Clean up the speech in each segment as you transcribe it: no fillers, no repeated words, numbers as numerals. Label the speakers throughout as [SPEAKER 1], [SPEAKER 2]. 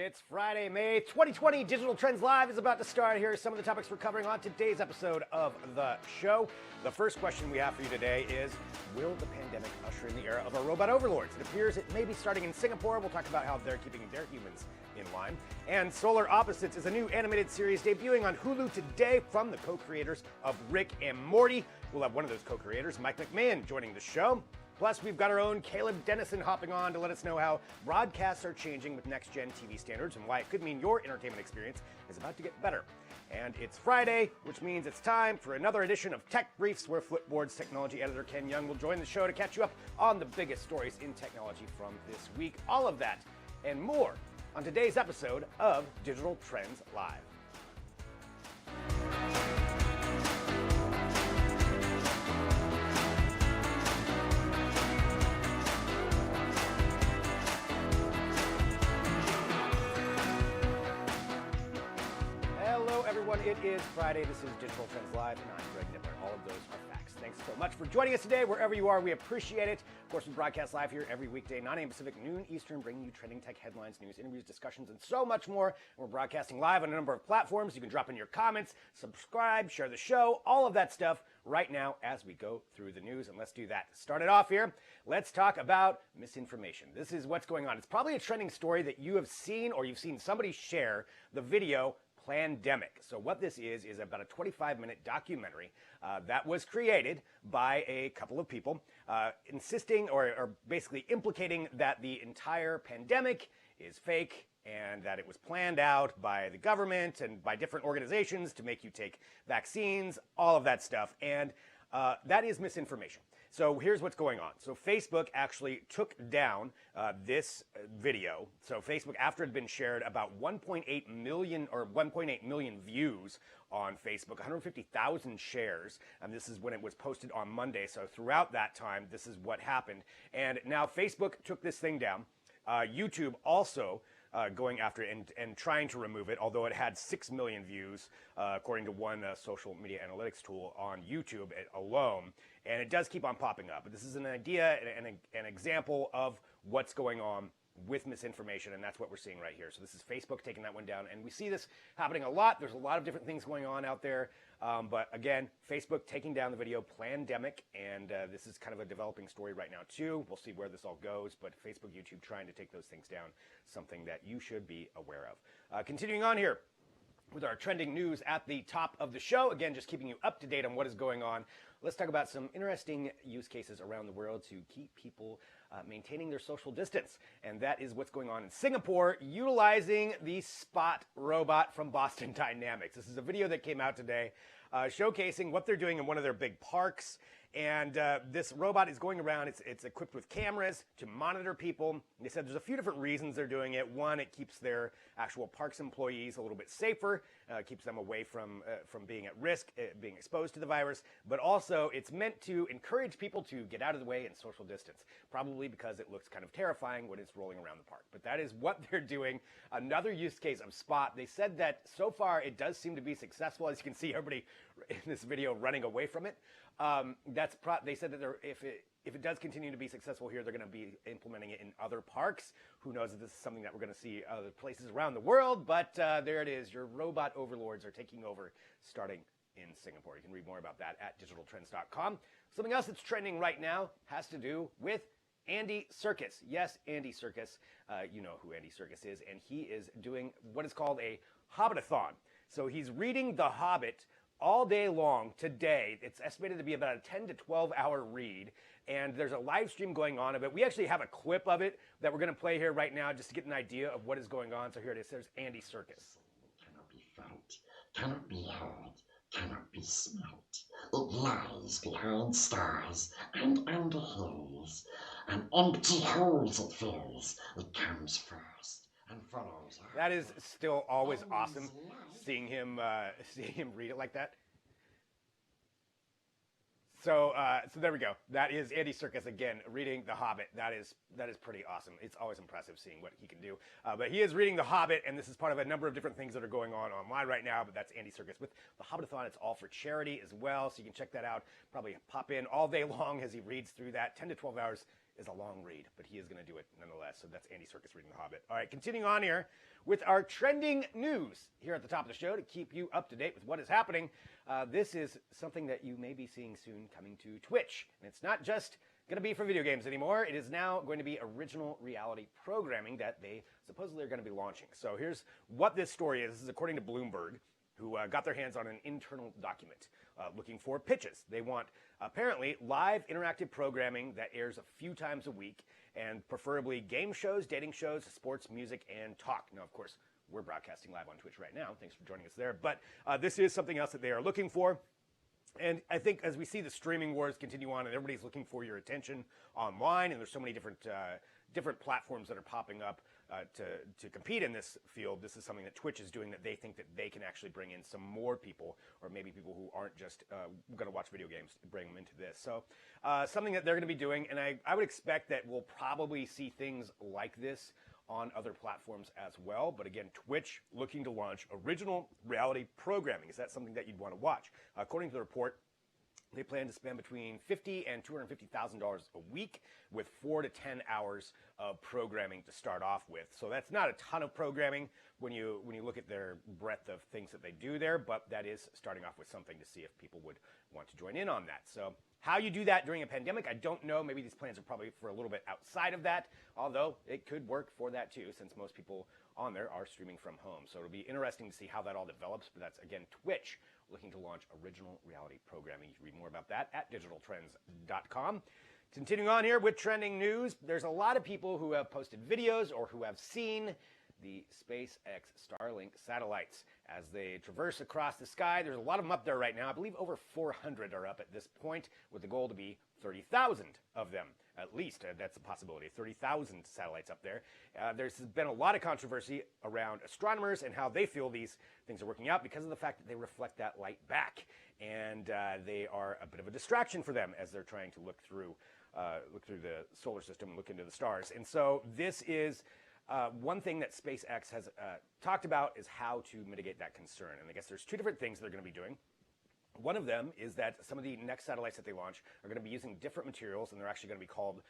[SPEAKER 1] It's Friday, May 2020. Digital Trends Live is about to start. Here are some of the topics we're covering on today's episode of the show. The first question we have for you today is, will the pandemic usher in the era of our robot overlords? It appears it may be starting in Singapore. We'll talk about how they're keeping their humans in line. And Solar Opposites is a new animated series debuting on Hulu today from the co-creators of Rick and Morty. We'll have one of those co-creators, Mike McMahan, joining the show. Plus, we've got our own Caleb Dennison hopping on to let us know how broadcasts are changing with next-gen TV standards and why it could mean your entertainment experience is about to get better. And it's Friday, which means it's time for another edition of Tech Briefs, where Flipboard's technology editor Ken Young will join the show to catch you up on the biggest stories in technology from this week. All of that and more on today's episode of Digital Trends Live. It is Friday. This is Digital Trends Live, and I'm Greg Nibbler. All of those are facts. Thanks so much for joining us today, wherever you are. We appreciate it. Of course, we broadcast live here every weekday, 9 a.m. Pacific, noon Eastern, bringing you trending tech headlines, news, interviews, discussions, and so much more. We're broadcasting live on a number of platforms. You can drop in your comments, subscribe, share the show, all of that stuff right now as we go through the news. And let's do that. To start it off here, let's talk about misinformation. This is what's going on. It's probably a trending story that you have seen, or you've seen somebody share the video Plandemic. So what this is about a 25-minute documentary that was created by a couple of people insisting or basically implicating that the entire pandemic is fake and that it was planned out by the government and by different organizations to make you take vaccines, all of that stuff. And that is misinformation. So here's what's going on. So Facebook actually took down this video. So Facebook, after it had been shared, about 1.8 million views on Facebook, 150,000 shares, and this is when it was posted on Monday. So throughout that time, this is what happened. And now Facebook took this thing down. YouTube also going after it and trying to remove it, although it had 6 million views, according to one social media analytics tool on YouTube alone. And it does keep on popping up. But this is an idea and an example of what's going on with misinformation, and that's what we're seeing right here. So this is Facebook taking that one down, and we see this happening a lot. There's a lot of different things going on out there. But again, Facebook taking down the video Plandemic, and this is kind of a developing story right now too. We'll see where this all goes, but Facebook, YouTube trying to take those things down, something that you should be aware of. Continuing on here with our trending news at the top of the show. Again, just keeping you up to date on what is going on. Let's talk about some interesting use cases around the world to keep people maintaining their social distance. And that is what's going on in Singapore, utilizing the Spot robot from Boston Dynamics. This is a video that came out today showcasing what they're doing in one of their big parks. And this robot is going around. It's equipped with cameras to monitor people. They said there's a few different reasons they're doing it. One, it keeps their actual parks employees a little bit safer, keeps them away from being at risk, being exposed to the virus. But also, it's meant to encourage people to get out of the way and social distance, probably because it looks kind of terrifying when it's rolling around the park. But that is what they're doing. Another use case of Spot. They said that so far it does seem to be successful. As you can see, everybody in this video running away from it. They said that if it does continue to be successful here, they're going to be implementing it in other parks. Who knows if this is something that we're going to see other places around the world, but there it is. Your robot overlords are taking over starting in Singapore. You can read more about that at digitaltrends.com. Something else that's trending right now has to do with Andy Serkis. Yes, Andy Serkis. You know who Andy Serkis is, and he is doing what is called a Hobbitathon. So he's reading The Hobbit all day long today. It's estimated to be about a 10 to 12 hour read, and there's a live stream going on of it. We actually have a clip of it that we're going to play here right now just to get an idea of what is going on. So here it is. There's Andy Serkis.
[SPEAKER 2] Cannot be felt, cannot be heard, cannot be smelt. It lies behind stars and under hills, and empty holes it fills. It comes first and follows.
[SPEAKER 1] That is still always awesome, seeing him read it like that. So there we go. That is Andy Serkis again reading The Hobbit. That is pretty awesome. It's always impressive seeing what he can do. But he is reading The Hobbit, and this is part of a number of different things that are going on online right now. But that's Andy Serkis with the Hobbitathon. It's all for charity as well, so you can check that out. Probably pop in all day long as he reads through that. 10 to 12 hours is a long read, but he is going to do it nonetheless. So that's Andy Serkis reading The Hobbit. All right, continuing on here with our trending news here at the top of the show to keep you up to date with what is happening. This is something that you may be seeing soon coming to Twitch. And it's not just going to be for video games anymore. It is now going to be original reality programming that they supposedly are going to be launching. So here's what this story is. This is according to Bloomberg, who got their hands on an internal document looking for pitches. They want, apparently, live interactive programming that airs a few times a week, and preferably game shows, dating shows, sports, music, and talk. Now, of course, we're broadcasting live on Twitch right now. Thanks for joining us there. But this is something else that they are looking for. And I think as we see the streaming wars continue on and everybody's looking for your attention online, and there's so many different platforms that are popping up to compete in this field, this is something that Twitch is doing that they think that they can actually bring in some more people, or maybe people who aren't just going to watch video games, bring them into this. So something that they're going to be doing, and I would expect that we'll probably see things like this on other platforms as well. But again, Twitch looking to launch original reality programming. Is that something that you'd want to watch? According to the report, they plan to spend between $50,000 and $250,000 a week, with 4 to 10 hours of programming to start off with. So that's not a ton of programming when you look at their breadth of things that they do there, but that is starting off with something to see if people would want to join in on that. So how you do that during a pandemic, I don't know. Maybe these plans are probably for a little bit outside of that, although it could work for that too, since most people on there are streaming from home. So it'll be interesting to see how that all develops. But that's, again, Twitch looking to launch original reality programming. You can read more about that at digitaltrends.com. Continuing on here with trending news, there's a lot of people who have posted videos or who have seen the SpaceX Starlink satellites as they traverse across the sky. There's a lot of them up there right now. I believe over 400 are up at this point, with the goal to be 30,000 of them, at least. That's a possibility. 30,000 satellites up there. There's been a lot of controversy around astronomers and how they feel these things are working out because of the fact that they reflect that light back. And they are a bit of a distraction for them as they're trying to look through the solar system and look into the stars. And so this is one thing that SpaceX has talked about, is how to mitigate that concern. And I guess there's two different things they're going to be doing. One of them is that some of the next satellites that they launch are going to be using different materials, and they're actually going to be called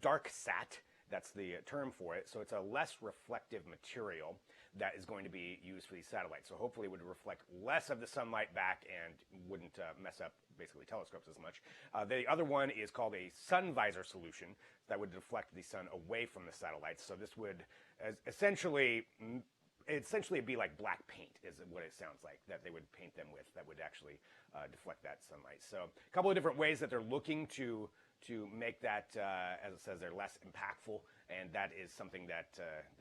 [SPEAKER 1] dark sat. That's the term for it. So it's a less reflective material that is going to be used for these satellites. So hopefully it would reflect less of the sunlight back and wouldn't mess up basically telescopes as much. The other one is called a sun visor solution that would deflect the sun away from the satellites. So this would essentially be like black paint, is what it sounds like, that they would paint them with, that would actually deflect that sunlight. So a couple of different ways that they're looking to make that, as it says, they're less impactful, and that is something that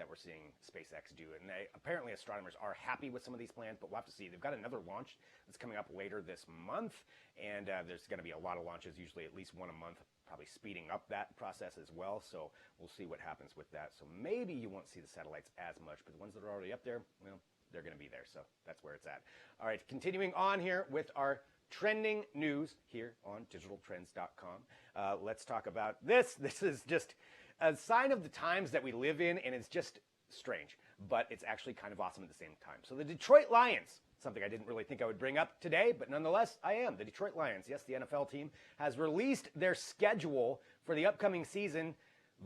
[SPEAKER 1] we're seeing SpaceX do. And apparently astronomers are happy with some of these plans, but we'll have to see. They've got another launch that's coming up later this month, and there's going to be a lot of launches, usually at least one a month, probably speeding up that process as well. So we'll see what happens with that. So maybe you won't see the satellites as much, but the ones that are already up there, well, they're going to be there. So that's where it's at. All right, continuing on here with our trending news here on digitaltrends.com. Let's talk about this. This is just a sign of the times that we live in, and it's just strange, but it's actually kind of awesome at the same time. So the Detroit Lions, something I didn't really think I would bring up today, but nonetheless, I am. The Detroit Lions, yes, the NFL team, has released their schedule for the upcoming season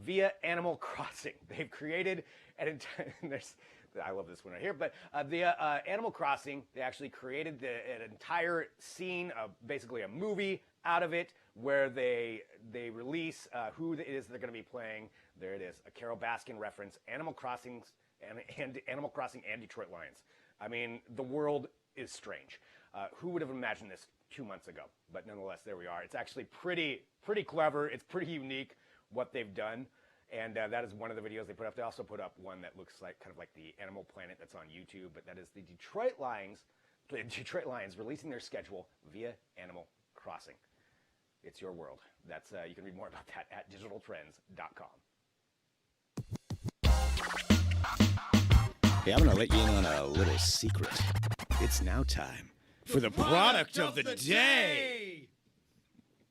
[SPEAKER 1] via Animal Crossing. They've created an entire... I love this one right here, but Animal Crossing, they actually created an entire scene, basically a movie out of it, where they release who it is they're going to be playing. There it is, a Carol Baskin reference, Animal Crossing and Detroit Lions. I mean, the world is strange. Who would have imagined this 2 months ago? But nonetheless, there we are. It's actually pretty clever. It's pretty unique what they've done. And that is one of the videos they put up. They also put up one that looks like kind of like the Animal Planet that's on YouTube. But that is the Detroit Lions releasing their schedule via Animal Crossing. It's your world. That's you can read more about that at digitaltrends.com.
[SPEAKER 3] Hey, I'm going to let you in on a little secret. It's now time for the product of the day.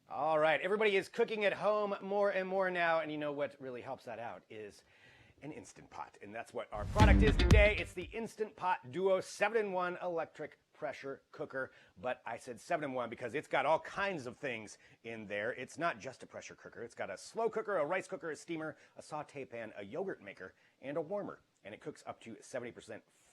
[SPEAKER 1] All right, everybody is cooking at home more and more now, and you know what really helps that out is an Instant Pot, and that's what our product is today. It's the Instant Pot Duo 7-in-1 electric pressure cooker, but I said 7-in-1 because it's got all kinds of things in there. It's not just a pressure cooker. It's got a slow cooker, a rice cooker, a steamer, a saute pan, a yogurt maker, and a warmer. And it cooks up to 70%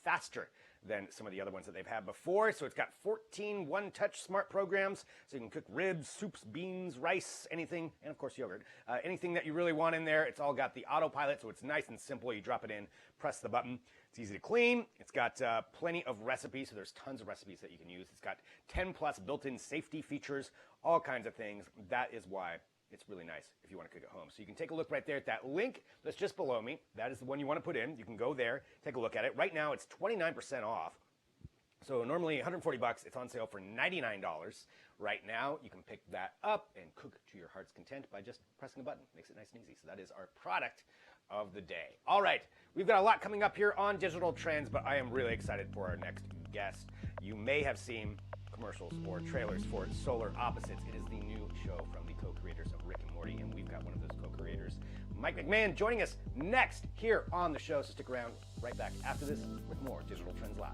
[SPEAKER 1] faster than some of the other ones that they've had before. So it's got 14 one-touch smart programs, so you can cook ribs, soups, beans, rice, anything, and of course yogurt. Anything that you really want in there. It's all got the autopilot, so it's nice and simple. You drop it in, press the button. It's easy to clean. It's got plenty of recipes, so there's tons of recipes that you can use. It's got 10 plus built-in safety features, all kinds of things. That is why it's really nice if you want to cook at home. So you can take a look right there at that link that's just below me. That is the one you want to put in. You can go there, take a look at it. Right now it's 29% off. So normally $140, it's on sale for $99 right now. You can pick that up and cook to your heart's content by just pressing a button. Makes it nice and easy. So that is our product of the day. All right, we've got a lot coming up here on Digital Trends, but I am really excited for our next guest. You may have seen commercials or trailers for Solar Opposites. It is the new show from the co-creators of Rick and Morty, and we've got one of those co-creators, Mike McMahan, joining us next here on the show. So stick around, right back after this with more Digital Trends Live.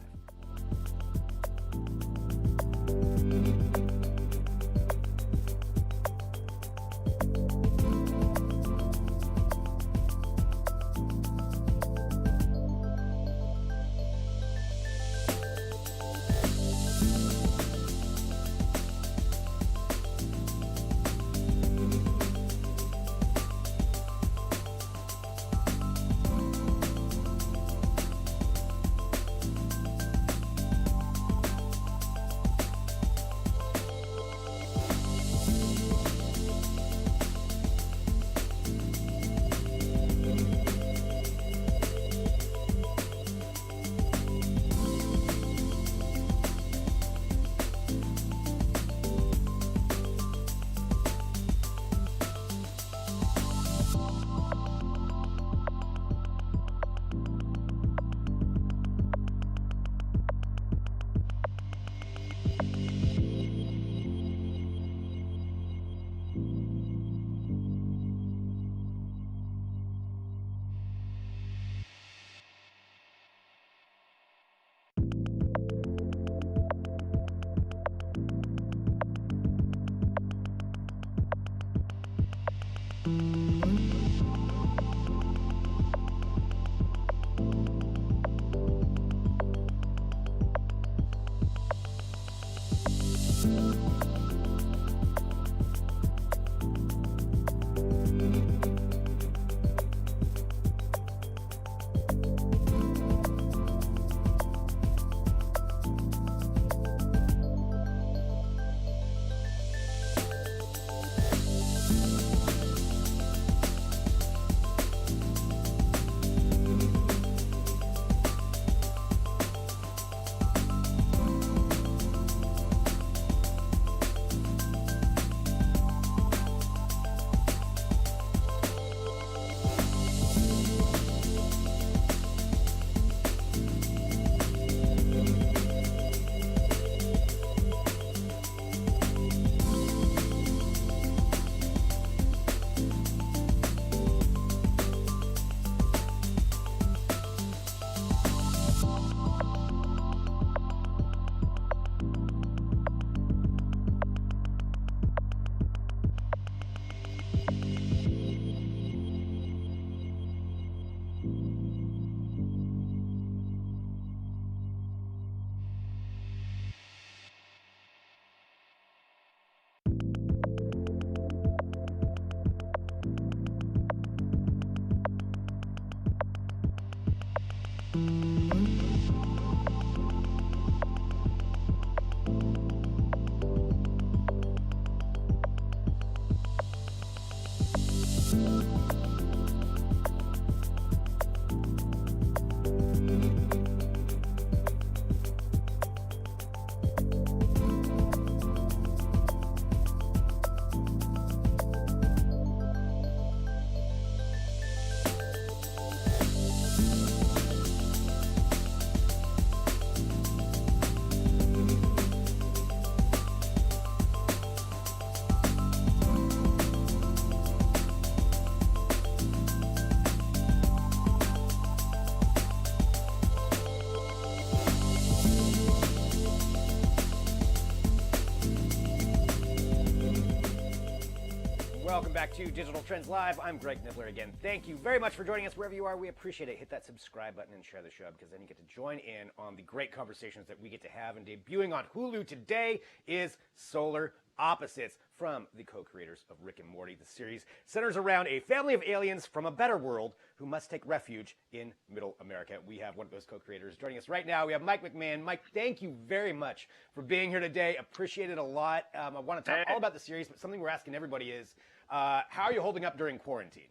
[SPEAKER 1] back to Digital Trends Live. I'm Greg Nibbler again. Thank you very much for joining us wherever you are. We appreciate it. Hit that subscribe button and share the show because then you get to join in on the great conversations that we get to have. And debuting on Hulu today is Solar Opposites from the co-creators of Rick and Morty. The series centers around a family of aliens from a better world who must take refuge in Middle America. We have one of those co-creators joining us right now. We have Mike McMahan. Mike, thank you very much for being here today. Appreciate it a lot. I want to talk all about the series, but something we're asking everybody is, how are you holding up during quarantine?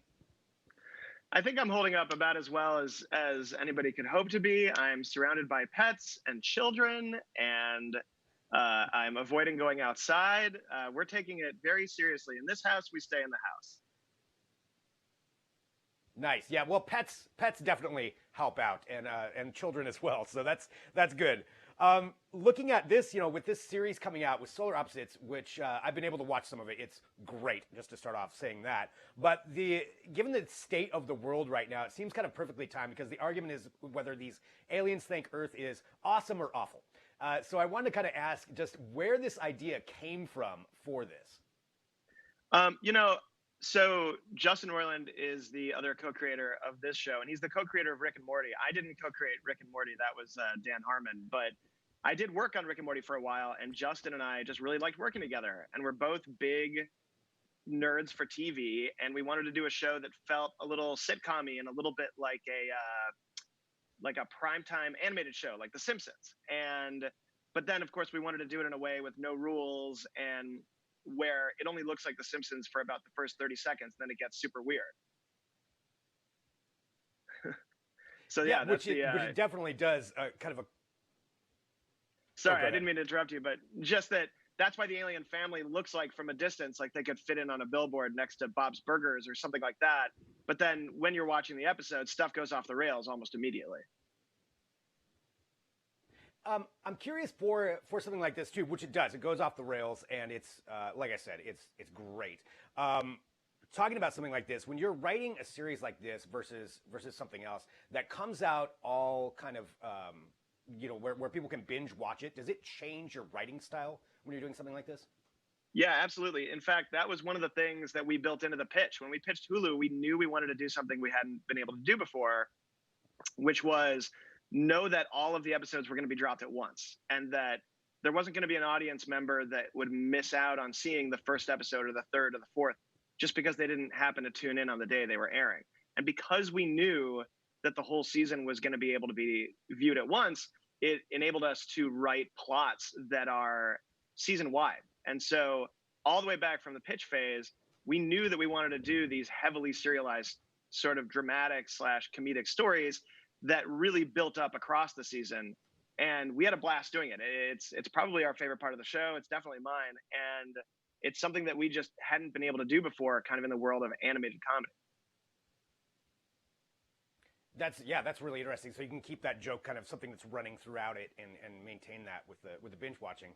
[SPEAKER 4] I think I'm holding up about as well as anybody could hope to be. I'm surrounded by pets and children, and I'm avoiding going outside. We're taking it very seriously. In this house, we stay in the house.
[SPEAKER 1] Nice. Yeah. Well, pets definitely help out, and children as well. So that's good. Looking at this, with this series coming out with Solar Opposites, which I've been able to watch some of it, it's great. Just to start off saying that. But given the state of the world right now, it seems kind of perfectly timed because the argument is whether these aliens think Earth is awesome or awful. So I wanted to kind of ask just where this idea came from for this.
[SPEAKER 4] So Justin Roiland is the other co-creator of this show, and he's the co-creator of Rick and Morty. I didn't co-create Rick and Morty. That was Dan Harmon. But I did work on Rick and Morty for a while, and Justin and I just really liked working together. And we're both big nerds for TV, and we wanted to do a show that felt a little sitcom-y and a little bit like a primetime animated show like The Simpsons. But then, of course, we wanted to do it in a way with no rules and where it only looks like The Simpsons for about the first 30 seconds, then it gets super weird. So yeah,
[SPEAKER 1] which it definitely does kind of a...
[SPEAKER 4] Sorry, I didn't mean to interrupt you, but just that's why the alien family looks like from a distance, like they could fit in on a billboard next to Bob's Burgers or something like that. But then when you're watching the episode, stuff goes off the rails almost immediately.
[SPEAKER 1] I'm curious for something like this too, which it does. It goes off the rails, and it's like I said, it's great. Talking about something like this, when you're writing a series like this versus something else that comes out all kind of where people can binge watch it, does it change your writing style when you're doing something like this?
[SPEAKER 4] Yeah, absolutely. In fact, that was one of the things that we built into the pitch. When we pitched Hulu, we knew we wanted to do something we hadn't been able to do before, which was know that all of the episodes were going to be dropped at once, and that there wasn't going to be an audience member that would miss out on seeing the first episode or the third or the fourth just because they didn't happen to tune in on the day they were airing. And because we knew that the whole season was going to be able to be viewed at once, it enabled us to write plots that are season wide. And so all the way back from the pitch phase, we knew that we wanted to do these heavily serialized sort of dramatic / comedic stories that really built up across the season. And we had a blast doing it. It's probably our favorite part of the show. It's definitely mine. And it's something that we just hadn't been able to do before, kind of in the world of animated comedy.
[SPEAKER 1] That's really interesting. So you can keep that joke kind of something that's running throughout it and maintain that with the binge watching.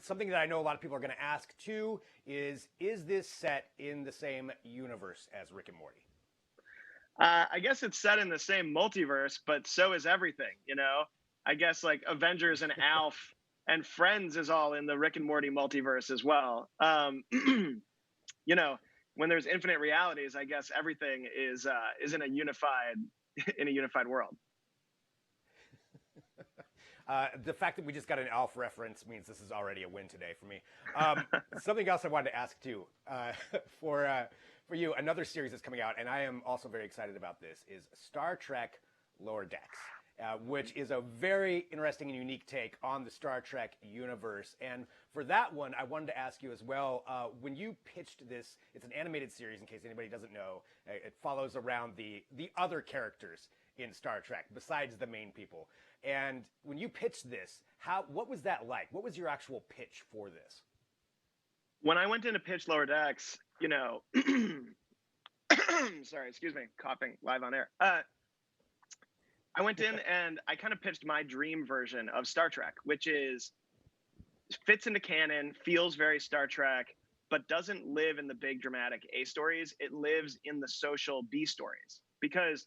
[SPEAKER 1] Something that I know a lot of people are going to ask too is this set in the same universe as Rick and Morty?
[SPEAKER 4] I guess it's set in the same multiverse, but so is everything, I guess like Avengers and Alf and Friends is all in the Rick and Morty multiverse as well. When there's infinite realities, I guess everything is in a unified world.
[SPEAKER 1] The fact that we just got an Alf reference means this is already a win today for me. Something else I wanted to ask too, for you, another series that's coming out, and I am also very excited about this, is Star Trek Lower Decks, which is a very interesting and unique take on the Star Trek universe. And for that one, I wanted to ask you as well, when you pitched this, it's an animated series, in case anybody doesn't know, it follows around the other characters in Star Trek, besides the main people. And when you pitched this, what was that like? What was your actual pitch for this?
[SPEAKER 4] When I went in to pitch Lower Decks, sorry, excuse me, coughing live on air. I went in and I kind of pitched my dream version of Star Trek, which fits into canon, feels very Star Trek, but doesn't live in the big dramatic A stories. It lives in the social B stories because,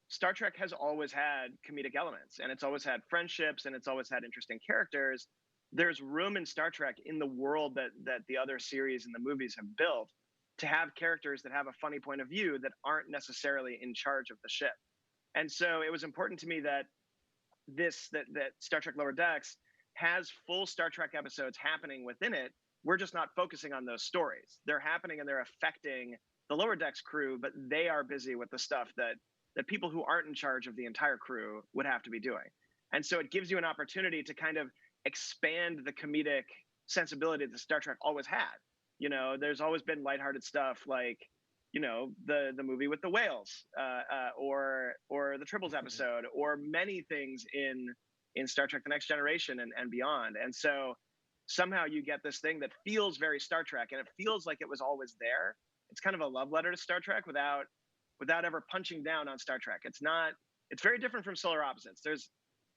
[SPEAKER 4] Star Trek has always had comedic elements, and it's always had friendships, and it's always had interesting characters. There's room in Star Trek, in the world that the other series and the movies have built, to have characters that have a funny point of view that aren't necessarily in charge of the ship. And so it was important to me that that Star Trek Lower Decks has full Star Trek episodes happening within it. We're just not focusing on those stories. They're happening and they're affecting the Lower Decks crew, but they are busy with the stuff that people who aren't in charge of the entire crew would have to be doing. And so it gives you an opportunity to kind of expand the comedic sensibility that Star Trek always had. You know, there's always been lighthearted stuff like, you know, the movie with the whales, or the Tribbles episode, or many things in Star Trek: The Next Generation and beyond. And so somehow you get this thing that feels very Star Trek, and it feels like it was always there. It's kind of a love letter to Star Trek without ever punching down on Star Trek. It's very different from Solar Opposites.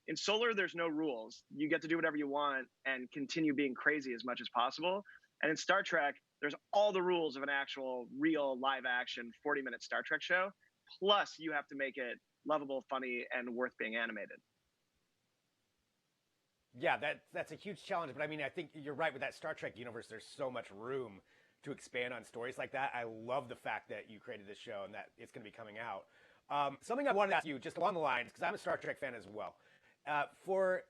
[SPEAKER 4] In Solar, there's no rules. You get to do whatever you want and continue being crazy as much as possible. And in Star Trek, there's all the rules of an actual, real, live-action 40-minute Star Trek show. Plus, you have to make it lovable, funny, and worth being animated.
[SPEAKER 1] Yeah, that's a huge challenge. But I mean, I think you're right with that Star Trek universe. There's so much room to expand on stories like that. I love the fact that you created this show and that it's going to be coming out. Something I wanted to ask you, just along the lines, because I'm a Star Trek fan as well. We're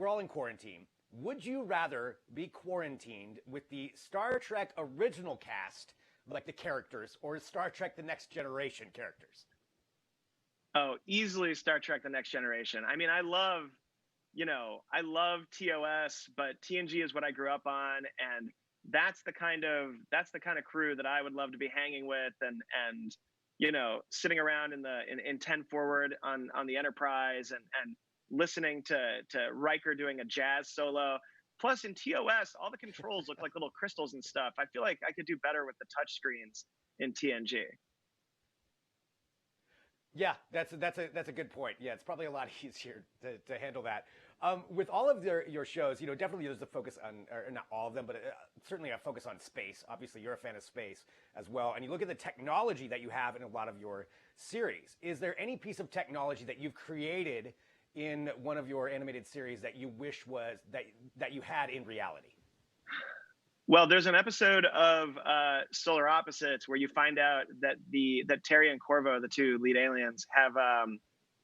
[SPEAKER 1] all in quarantine. Would you rather be quarantined with the Star Trek original cast, like the characters, or Star Trek: The Next Generation characters?
[SPEAKER 4] Oh, easily Star Trek: The Next Generation. I mean, I love TOS, but TNG is what I grew up on, and that's the kind of crew that I would love to be hanging with, and you know, sitting around in 10 Forward on the Enterprise and listening to Riker doing a jazz solo. Plus, in TOS, all the controls look like little crystals and stuff. I feel like I could do better with the touch screens in TNG.
[SPEAKER 1] Yeah, that's a good point. Yeah, it's probably a lot easier to handle that. With all of your shows, you know, definitely there's a focus on, or not all of them, but certainly a focus on space. Obviously, you're a fan of space as well. And you look at the technology that you have in a lot of your series. Is there any piece of technology that you've created in one of your animated series that you wish was that you had in reality?
[SPEAKER 4] Well, there's an episode of Solar Opposites where you find out that that Terry and Corvo, the two lead aliens, have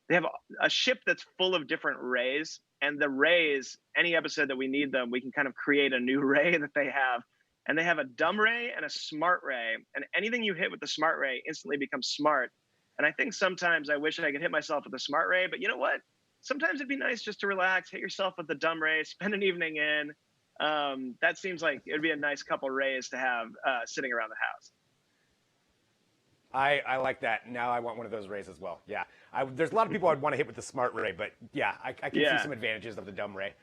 [SPEAKER 4] they have a ship that's full of different rays, and the rays, any episode that we need them, we can kind of create a new ray that they have. And they have a dumb ray and a smart ray, and anything you hit with the smart ray instantly becomes smart. And I think sometimes I wish I could hit myself with the smart ray, but you know what? Sometimes it'd be nice just to relax, hit yourself with the dumb ray, spend an evening in. That seems like it'd be a nice couple rays to have sitting around the house.
[SPEAKER 1] I like that. Now I want one of those rays as well. Yeah, there's a lot of people I'd want to hit with the smart ray, but yeah, I can see some advantages of the dumb ray.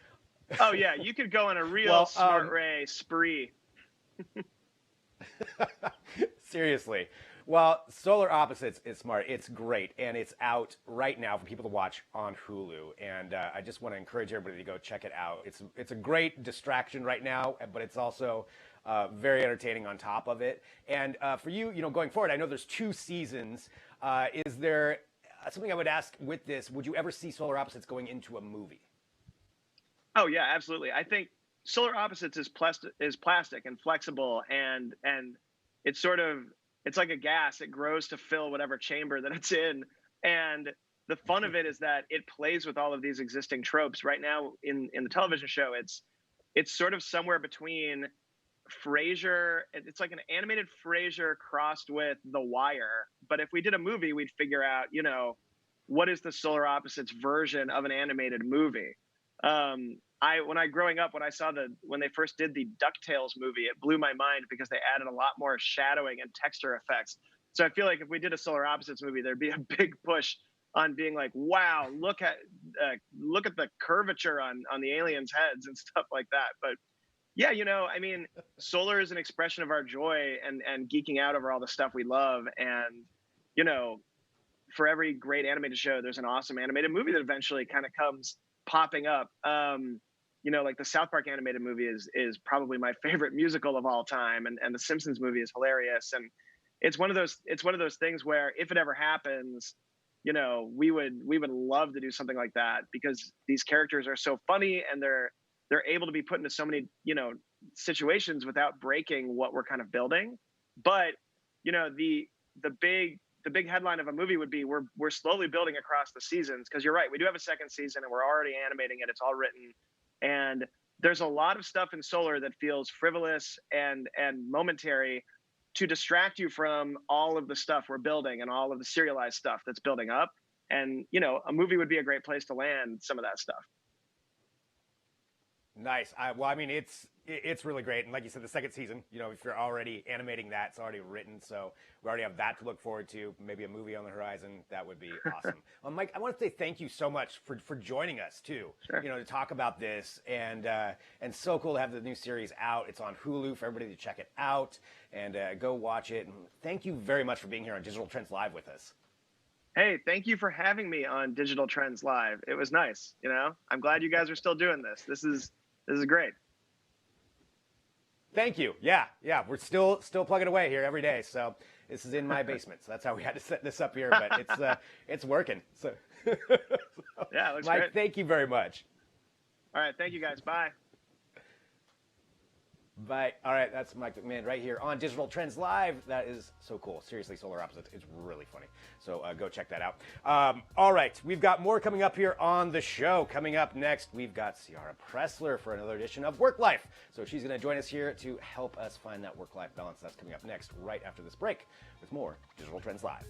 [SPEAKER 4] Oh yeah, you could go on a real smart ray spree.
[SPEAKER 1] Seriously. Well, Solar Opposites is smart. It's great, and it's out right now for people to watch on Hulu. And I just want to encourage everybody to go check it out. It's a great distraction right now, but it's also very entertaining on top of it. And for you, you know, going forward, I know there's 2 seasons. Is there something I would ask with this? Would you ever see Solar Opposites going into a movie?
[SPEAKER 4] Oh yeah, absolutely. I think Solar Opposites is plastic and flexible, and it's like a gas. It grows to fill whatever chamber that it's in. And the fun of it is that it plays with all of these existing tropes. Right now in the television show, it's sort of somewhere between Frasier. It's like an animated Frasier crossed with The Wire. But if we did a movie, we'd figure out, you know, what is the Solar Opposites version of an animated movie? Growing up, when they first did the DuckTales movie, it blew my mind because they added a lot more shadowing and texture effects. So I feel like if we did a Solar Opposites movie, there'd be a big push on being like, wow, look at the curvature on the aliens' heads and stuff like that. But yeah, you know, I mean, Solar is an expression of our joy and geeking out over all the stuff we love. And, you know, for every great animated show, there's an awesome animated movie that eventually kind of comes popping up. You know, like the South Park animated movie is probably my favorite musical of all time, and the Simpsons movie is hilarious. And it's one of those things where if it ever happens, you know, we would love to do something like that because these characters are so funny and they're able to be put into so many, you know, situations without breaking what we're kind of building. But the big headline of a movie would be we're slowly building across the seasons, because you're right, we do have a second season and we're already animating it. It's all written, and there's a lot of stuff in Solar that feels frivolous and momentary to distract you from all of the stuff we're building and all of the serialized stuff that's building up. And a movie would be a great place to land some of that stuff.
[SPEAKER 1] Nice. Well, I mean, it's really great, and like you said, the second season. If you're already animating that, it's already written, so we already have that to look forward to. Maybe a movie on the horizon. That would be awesome. Mike, I want to say thank you so much for joining us too.
[SPEAKER 4] Sure.
[SPEAKER 1] To talk about this, and so cool to have the new series out. It's on Hulu for everybody to check it out and go watch it. And thank you very much for being here on Digital Trends Live with us.
[SPEAKER 4] Hey, thank you for having me on Digital Trends Live. It was nice. I'm glad you guys are still doing this. This is great.
[SPEAKER 1] Thank you. Yeah. We're still plugging away here every day. So this is in my basement. So that's how we had to set this up here. But it's working. So
[SPEAKER 4] yeah, it looks
[SPEAKER 1] Mike,
[SPEAKER 4] great.
[SPEAKER 1] thank you very much.
[SPEAKER 4] All right, thank you guys. Bye.
[SPEAKER 1] Bye. All right, that's Mike McMahan right here on Digital Trends Live. That is so cool. Seriously, Solar Opposites is really funny. So go check that out. All right, we've got more coming up here on the show. Coming up next, we've got Ciara Pressler for another edition of Work Life. So she's going to join us here to help us find that work-life balance. That's coming up next, right after this break, with more Digital Trends Live.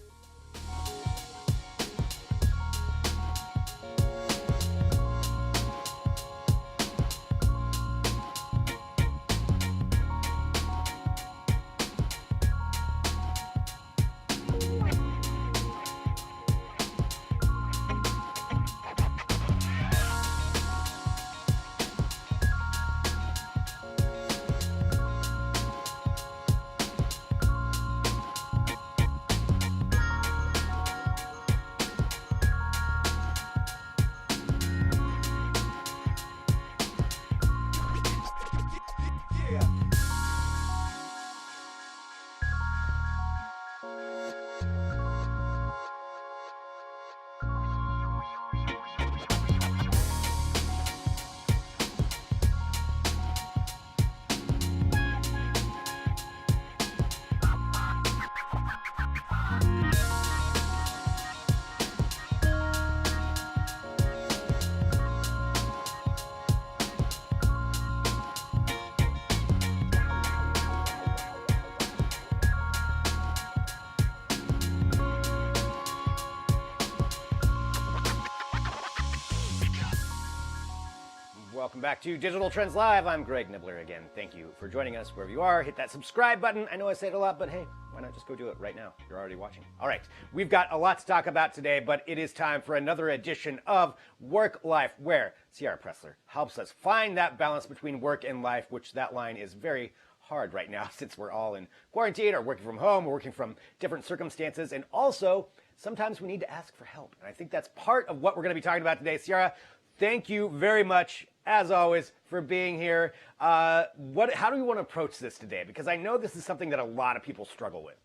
[SPEAKER 1] Welcome back to Digital Trends Live. I'm Greg Nibbler again. Thank you for joining us wherever you are. Hit that subscribe button. I know I say it a lot, but hey, why not just go do it right now? You're already watching. All right, we've got a lot to talk about today, but it is time for another edition of Work Life, where Ciara Pressler helps us find that balance between work and life, which that line is very hard right now since we're all in quarantine or working from home or working from different circumstances. And also, sometimes we need to ask for help. And I think that's part of what we're going to be talking about today. Ciara, thank you very much, as always, for being here. How do we want to approach this today? Because I know this is something that a lot of people struggle with.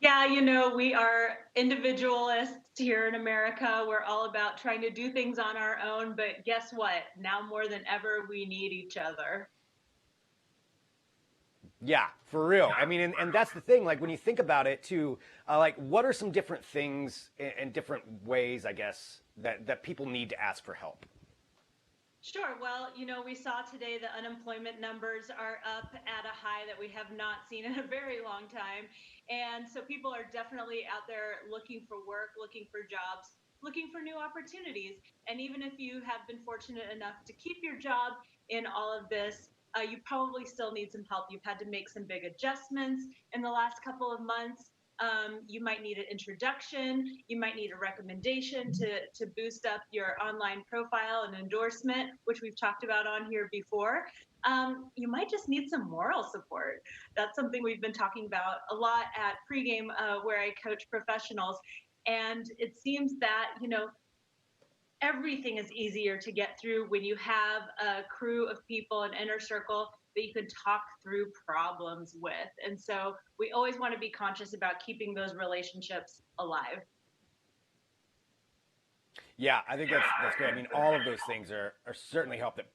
[SPEAKER 5] Yeah, we are individualists here in America. We're all about trying to do things on our own. But guess what? Now more than ever, we need each other.
[SPEAKER 1] Yeah, for real. I mean, and that's the thing, like when you think about it too, like what are some different things and different ways, I guess, that people need to ask for help?
[SPEAKER 5] Sure. Well, we saw today the unemployment numbers are up at a high that we have not seen in a very long time. And so people are definitely out there looking for work, looking for jobs, looking for new opportunities. And even if you have been fortunate enough to keep your job in all of this, you probably still need some help. You've had to make some big adjustments in the last couple of months. You might need an introduction. You might need a recommendation to boost up your online profile and endorsement, which we've talked about on here before. You might just need some moral support. That's something we've been talking about a lot at pregame, where I coach professionals. And it seems that, everything is easier to get through when you have a crew of people, an inner circle that you can talk through problems with. And so we always want to be conscious about keeping those relationships alive.
[SPEAKER 1] Yeah, I think that's great. I mean, all of those things are certainly help that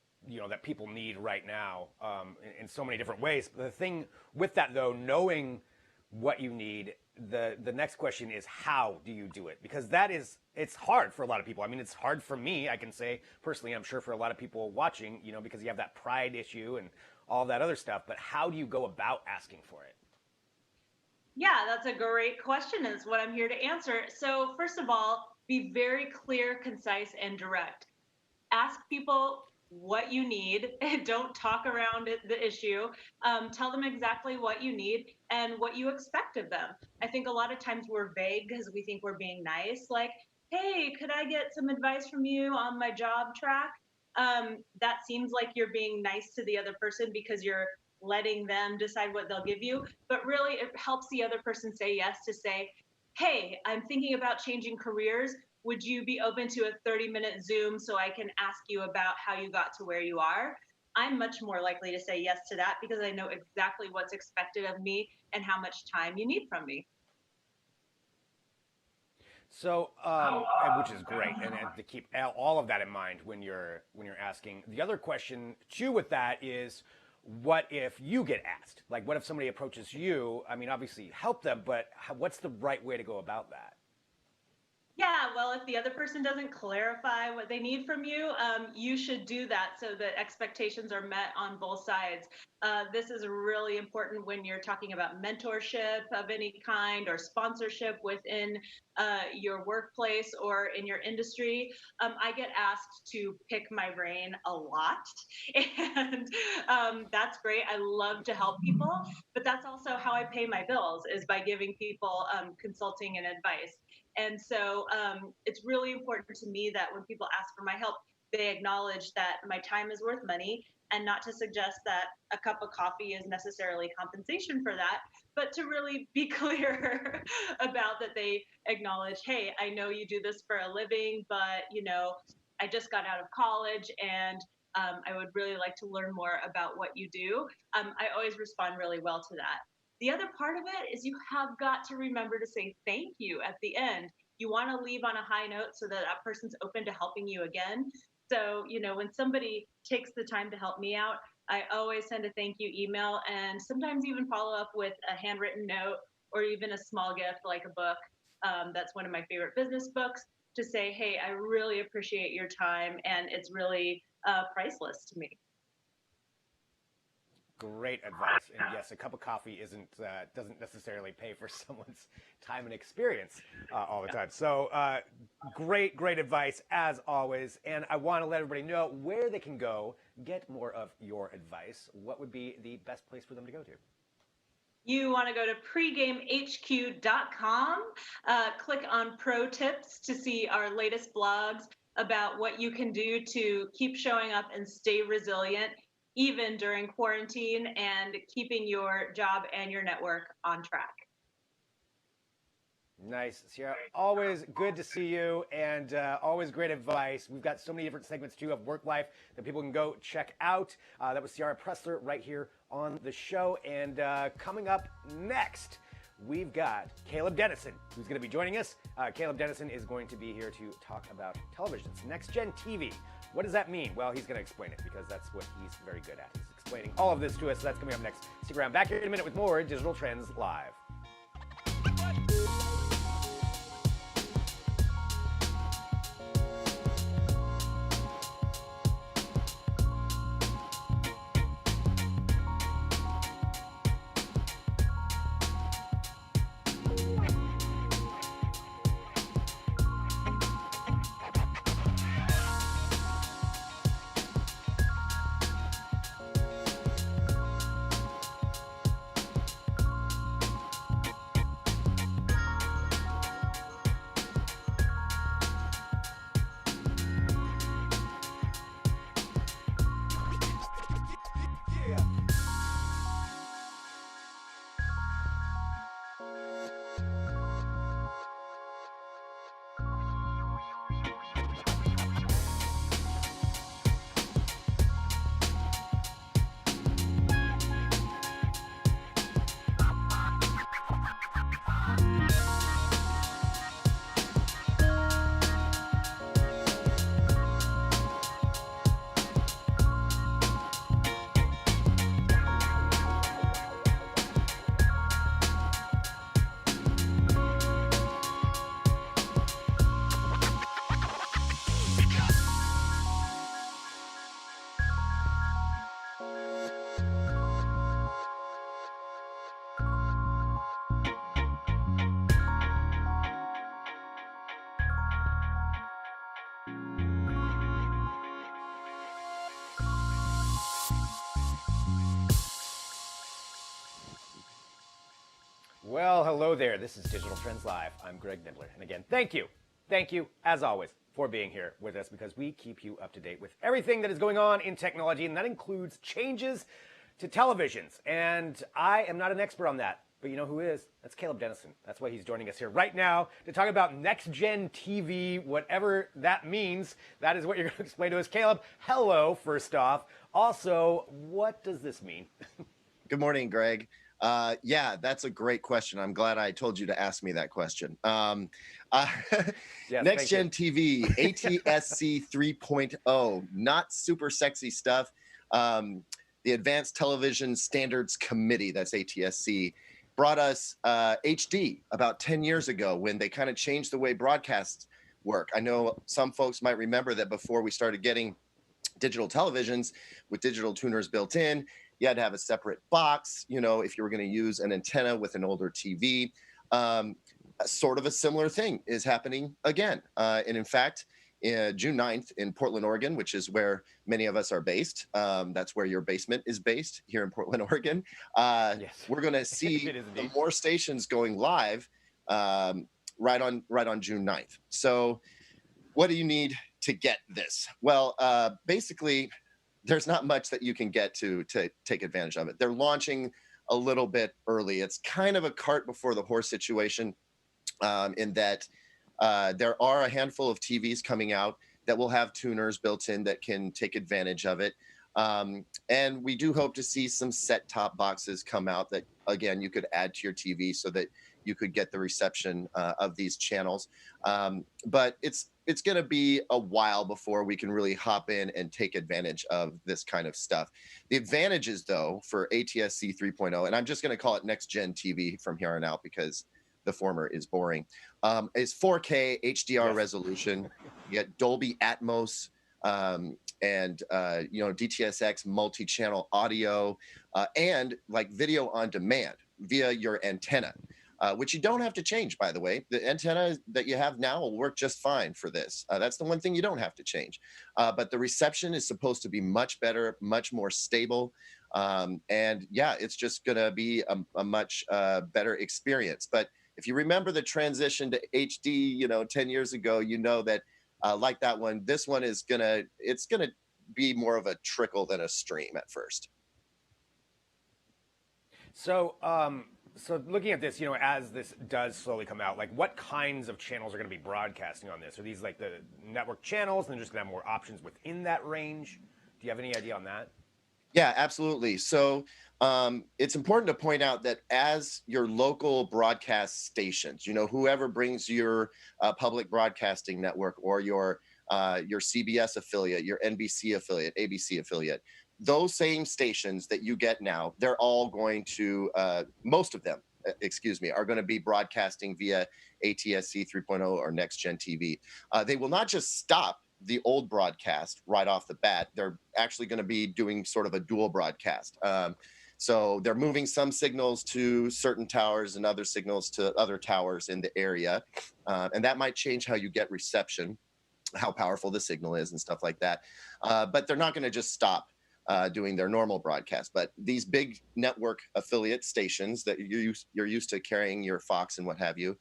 [SPEAKER 1] that people need right now in so many different ways. But the thing with that, though, knowing what you need. The next question is, how do you do it? Because it's hard for a lot of people. I mean, it's hard for me, I can say personally, I'm sure for a lot of people watching, because you have that pride issue and all that other stuff, but how do you go about asking for it?
[SPEAKER 5] Yeah, that's a great question. And it's what I'm here to answer. So, first of all, be very clear, concise, and direct. Ask people what you need. Don't talk around the issue. Tell them exactly what you need and what you expect of them. I think a lot of times we're vague because we think we're being nice. Like, hey, could I get some advice from you on my job track? That seems like you're being nice to the other person because you're letting them decide what they'll give you. But really, it helps the other person say yes to say, hey, I'm thinking about changing careers. Would you be open to a 30-minute Zoom so I can ask you about how you got to where you are? I'm much more likely to say yes to that because I know exactly what's expected of me and how much time you need from me.
[SPEAKER 1] So, which is great, and to keep all of that in mind when you're asking. The other question too with that is, what if you get asked? Like, what if somebody approaches you? I mean, obviously help them, but what's the right way to go about that?
[SPEAKER 5] Yeah, well, if the other person doesn't clarify what they need from you, you should do that so that expectations are met on both sides. This is really important when you're talking about mentorship of any kind or sponsorship within your workplace or in your industry. I get asked to pick my brain a lot, and that's great. I love to help people, but that's also how I pay my bills is by giving people consulting and advice. And so it's really important to me that when people ask for my help, they acknowledge that my time is worth money and not to suggest that a cup of coffee is necessarily compensation for that, but to really be clear about that they acknowledge, hey, I know you do this for a living, but I just got out of college and I would really like to learn more about what you do. I always respond really well to that. The other part of it is you have got to remember to say thank you at the end. You want to leave on a high note so that that person's open to helping you again. So, when somebody takes the time to help me out, I always send a thank you email and sometimes even follow up with a handwritten note or even a small gift like a book. That's one of my favorite business books to say, hey, I really appreciate your time and it's really priceless to me.
[SPEAKER 1] Great advice, and yes, a cup of coffee doesn't necessarily pay for someone's time and experience all the time. So, great advice as always. And I want to let everybody know where they can go get more of your advice. What would be the best place for them to go to?
[SPEAKER 5] You want to go to pregamehq.com, click on pro tips to see our latest blogs about what you can do to keep showing up and stay resilient even during quarantine and keeping your job and your network on track.
[SPEAKER 1] Ciara, always good to see you and always great advice. We've got so many different segments too of work life that people can go check out. That was Ciara Pressler right here on the show. And coming up next, we've got Caleb Dennison, who's going to be joining us. Caleb Dennison is going to be here to talk about television's next-gen TV. What does that mean? Well, he's going to explain it because that's what he's very good at. He's explaining all of this to us. So that's coming up next. Stick around. Back here in a minute with more Digital Trends Live. Well, hello there. This is Digital Trends Live. I'm Greg Nibbler. And again, thank you, as always, for being here with us because we keep you up to date with everything that is going on in technology, and that includes changes to televisions. And I am not an expert on that, but you know who is? That's Caleb Dennison. That's why he's joining us here right now to talk about next-gen TV, whatever that means. That is what you're going to explain to us. Caleb, hello, first off. Also, what does this mean?
[SPEAKER 6] Good morning, Greg. Yeah, that's a great question. I'm glad I told you to ask me that question.
[SPEAKER 1] Yes,
[SPEAKER 6] Next Gen TV, ATSC 3.0, not super sexy stuff. The Advanced Television Standards Committee, that's ATSC, brought us HD about 10 years ago when they kind of changed the way broadcasts work. I know some folks might remember that before we started getting digital televisions with digital tuners built in, you had to have a separate box, you know, if you were going to use an antenna with an older TV. Sort of a similar thing is happening again. And in fact, June 9th in Portland, Oregon, which is where many of us are based. That's where your basement is based here in Portland, Oregon.
[SPEAKER 1] Yes.
[SPEAKER 6] We're going to see more stations going live right on June 9th. So what do you need to get this? Well, basically, there's not much that you can get to take advantage of it. They're launching a little bit early. It's kind of a cart before the horse situation in that there are a handful of TVs coming out that will have tuners built in that can take advantage of it. And we do hope to see some set-top boxes come out that, again, you could add to your TV so that you could get the reception of these channels. But it's going to be a while before we can really hop in and take advantage of this kind of stuff. The advantages, though, for ATSC 3.0, and I'm just going to call it Next Gen TV from here on out because the former is boring, is 4K HDR resolution. You get Dolby Atmos and DTSX multi-channel audio and like video on demand via your antenna. Which you don't have to change, by the way. The antenna that you have now will work just fine for this. That's the one thing you don't have to change. But the reception is supposed to be much better, much more stable. And yeah, it's just going to be a much better experience. But if you remember the transition to HD, 10 years ago, you know that like that one, this one is it's going to be more of a trickle than a stream at first.
[SPEAKER 1] So looking at this, as this does slowly come out, like what kinds of channels are going to be broadcasting on this? Are these like the network channels and they're just going to have more options within that range? Do you have any idea on that?
[SPEAKER 6] Yeah, absolutely. So it's important to point out that as your local broadcast stations, whoever brings your public broadcasting network or your CBS affiliate, your NBC affiliate, ABC affiliate, those same stations that you get now, they're all going to, most of them, are going to be broadcasting via ATSC 3.0 or Next Gen TV. They will not just stop the old broadcast right off the bat. They're actually going to be doing sort of a dual broadcast. So they're moving some signals to certain towers and other signals to other towers in the area. And that might change how you get reception, how powerful the signal is and stuff like that. But they're not going to just stop doing their normal broadcast. But these big network affiliate stations that you're used to carrying your Fox and what have you,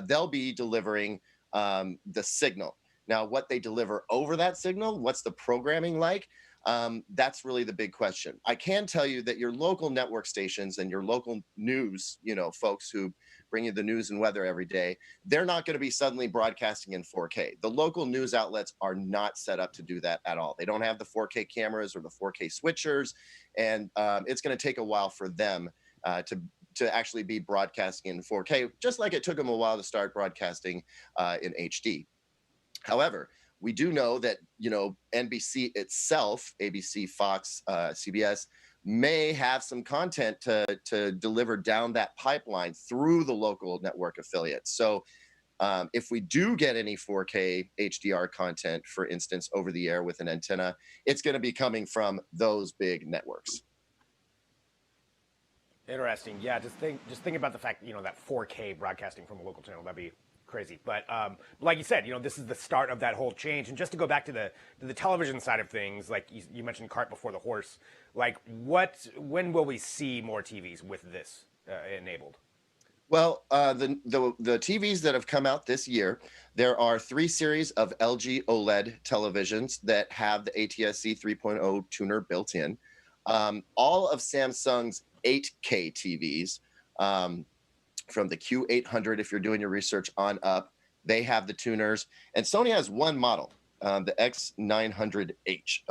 [SPEAKER 6] they'll be delivering the signal. Now, what they deliver over that signal, what's the programming like? That's really the big question. I can tell you that your local network stations and your local news, folks who bring you the news and weather every day, they're not going to be suddenly broadcasting in 4K. The local news outlets are not set up to do that at all. They don't have the 4K cameras or the 4K switchers, and it's going to take a while for them to actually be broadcasting in 4K, just like it took them a while to start broadcasting in HD. However, we do know that, NBC itself, ABC, Fox, CBS, may have some content to deliver down that pipeline through the local network affiliates. So if we do get any 4K HDR content, for instance, over the air with an antenna, it's going to be coming from those big networks.
[SPEAKER 1] Interesting. Yeah, just think about the fact, that 4K broadcasting from a local channel, that'd be crazy. But like you said, this is the start of that whole change. And just to go back to the television side of things, like you mentioned cart before the horse, like when will we see more TVs with this enabled?
[SPEAKER 6] Well, the TVs that have come out this year, there are 3 series of LG OLED televisions that have the ATSC 3.0 tuner built in. All of Samsung's 8K TVs, from the Q800, if you're doing your research on up, they have the tuners. And Sony has one model, the X900H.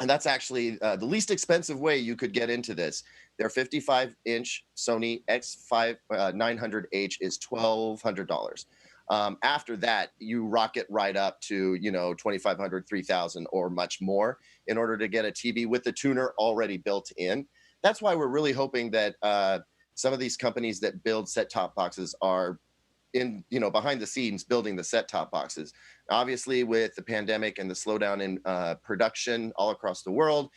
[SPEAKER 6] And that's actually the least expensive way you could get into this. Their 55-inch Sony X900H is $1,200. After that, you rocket right up to, $2,500, $3,000 or much more in order to get a TV with the tuner already built in. That's why we're really hoping that some of these companies that build set-top boxes are behind the scenes building the set-top boxes. Obviously, with the pandemic and the slowdown in production all across the world,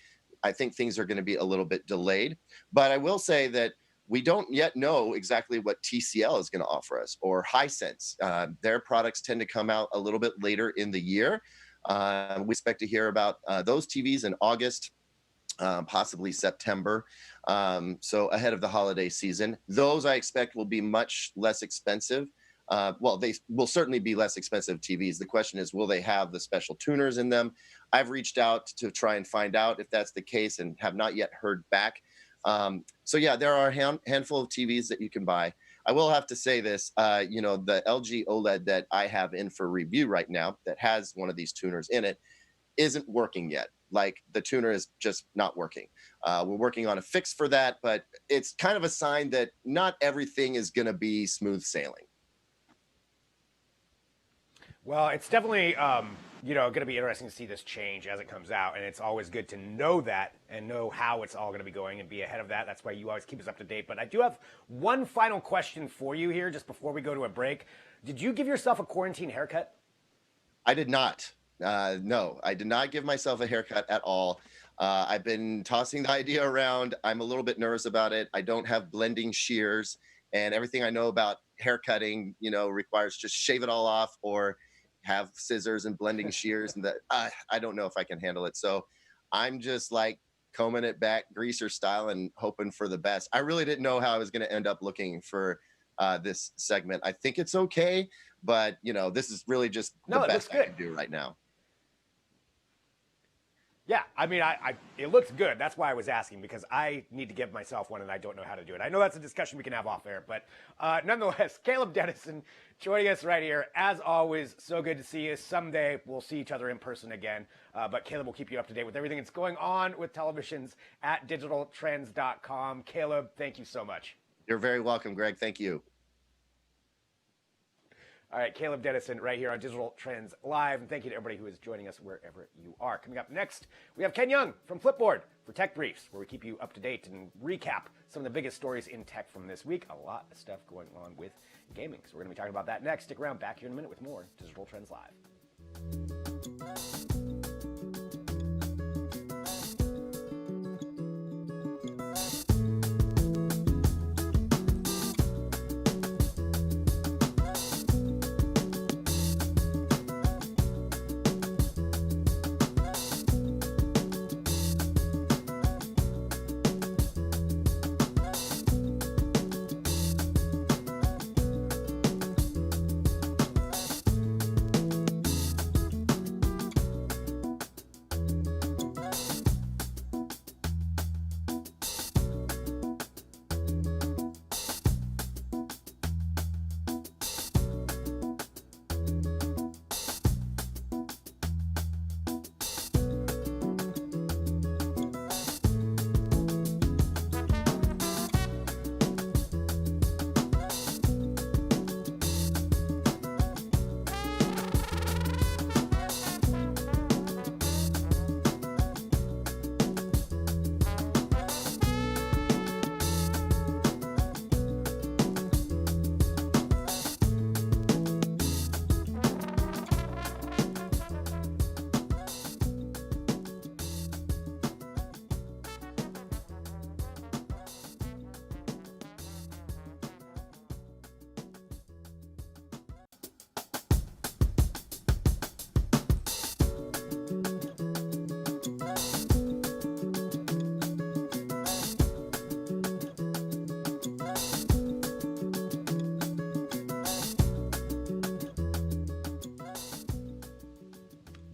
[SPEAKER 6] I think things are going to be a little bit delayed. But I will say that we don't yet know exactly what TCL is going to offer us, or Hisense. Their products tend to come out a little bit later in the year. We expect to hear about those TVs in August, possibly September. So ahead of the holiday season. Those I expect will be much less expensive. Well, they will certainly be less expensive TVs. The question is, will they have the special tuners in them? I've reached out to try and find out if that's the case and have not yet heard back. So yeah, there are a handful of TVs that you can buy. I will have to say this, the LG OLED that I have in for review right now that has one of these tuners in it isn't working yet. Like, the tuner is just not working. We're working on a fix for that, but it's kind of a sign that not everything is going to be smooth sailing.
[SPEAKER 1] Well, it's definitely, going to be interesting to see this change as it comes out, and it's always good to know that and know how it's all going to be going and be ahead of that. That's why you always keep us up to date. But I do have one final question for you here just before we go to a break. Did you give yourself a quarantine haircut?
[SPEAKER 6] I did not. No, I did not give myself a haircut at all. I've been tossing the idea around. I'm a little bit nervous about it. I don't have blending shears, and everything I know about haircutting, requires just shave it all off or have scissors and blending shears, and that I don't know if I can handle it. So I'm just like combing it back greaser style and hoping for the best. I really didn't know how I was going to end up looking for this segment. I think it's okay, but this is really just the best I can do right now.
[SPEAKER 1] Yeah, I mean, it looks good. That's why I was asking, because I need to give myself one and I don't know how to do it. I know that's a discussion we can have off air, but nonetheless, Caleb Dennison joining us right here. As always, so good to see you. Someday we'll see each other in person again, but Caleb will keep you up to date with everything that's going on with televisions at digitaltrends.com. Caleb, thank you so much.
[SPEAKER 6] You're very welcome, Greg. Thank you.
[SPEAKER 1] All right, Caleb Dennison right here on Digital Trends Live. And thank you to everybody who is joining us wherever you are. Coming up next, we have Ken Young from Flipboard for Tech Briefs, where we keep you up to date and recap some of the biggest stories in tech from this week. A lot of stuff going on with gaming. So we're going to be talking about that next. Stick around, back here in a minute with more Digital Trends Live.